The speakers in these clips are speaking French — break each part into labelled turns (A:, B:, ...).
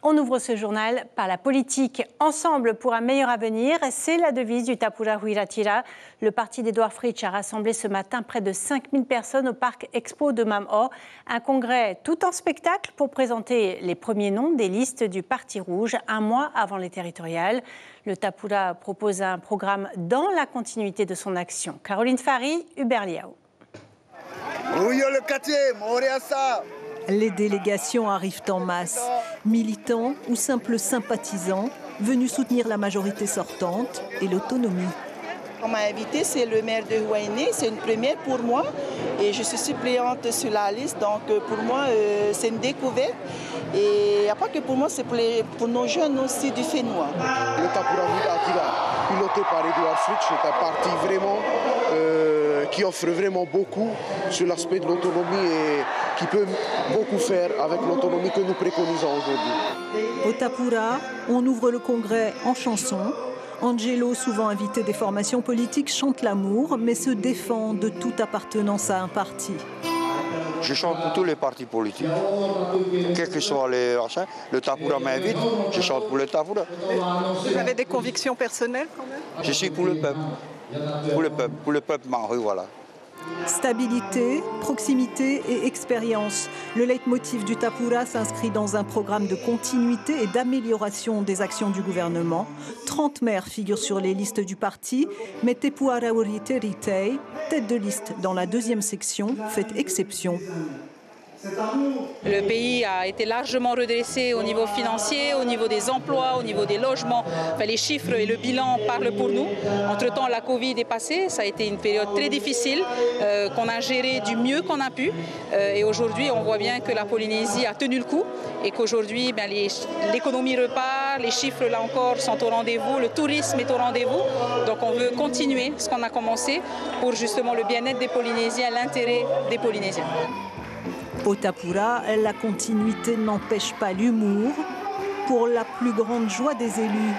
A: On ouvre ce journal par la politique. Ensemble pour un meilleur avenir, c'est la devise du Tapura Huiratira. Le parti d'Edouard Fritsch a rassemblé ce matin près de 5000 personnes au parc Expo de Mam'o. Un congrès tout en spectacle pour présenter les premiers noms des listes du Parti Rouge, un mois avant les territoriales. Le Tapura propose un programme dans la continuité de son action. Caroline Fary, Hubert Liao.
B: Les délégations arrivent en masse, militants ou simples sympathisants, venus soutenir la majorité sortante et l'autonomie.
C: On m'a invité, c'est le maire de Huayné, c'est une première pour moi et je suis suppléante sur la liste, donc pour moi c'est une découverte et il n'y a pas que pour moi, c'est pour nos jeunes aussi du Fénois.
D: Le Tapura Huiratira, piloté par Edouard Fritsch, est un parti vraiment qui offre vraiment beaucoup sur l'aspect de l'autonomie et qui peut beaucoup faire avec l'autonomie que nous préconisons aujourd'hui.
B: Au Tapura, on ouvre le congrès en chansons. Angelo, souvent invité des formations politiques, chante l'amour, mais se défend de toute appartenance à un parti.
E: Je chante pour tous les partis politiques. Quels que soient les machins, le Tapura m'invite, je chante pour le Tapura.
B: Vous avez des convictions personnelles quand même?
E: Je suis pour le peuple. Pour le peuple maru, voilà.
B: Stabilité, proximité et expérience. Le leitmotiv du Tapura s'inscrit dans un programme de continuité et d'amélioration des actions du gouvernement. 30 maires figurent sur les listes du parti, mais Tepuara Huiratira, tête de liste dans la deuxième section, fait exception.
F: Le pays a été largement redressé au niveau financier, au niveau des emplois, au niveau des logements. Enfin, les chiffres et le bilan parlent pour nous. Entre-temps, la Covid est passée. Ça a été une période très difficile qu'on a gérée du mieux qu'on a pu. Et aujourd'hui, on voit bien que la Polynésie a tenu le coup et qu'aujourd'hui, l'économie repart, les chiffres, là encore, sont au rendez-vous, le tourisme est au rendez-vous. Donc on veut continuer ce qu'on a commencé pour justement le bien-être des Polynésiens, l'intérêt des Polynésiens.
B: Au Tapura, la continuité n'empêche pas l'humour, pour la plus grande joie des élus.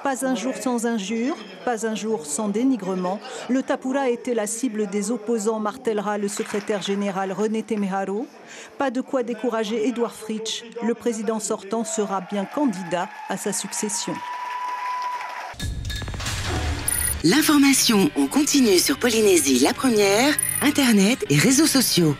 B: Pas un jour sans injure, pas un jour sans dénigrement. Le Tapura a été la cible des opposants, martèlera le secrétaire général René Temeharo. Pas de quoi décourager Edouard Fritsch. Le président sortant sera bien candidat à sa succession.
G: L'information en continu sur Polynésie la première, Internet et réseaux sociaux.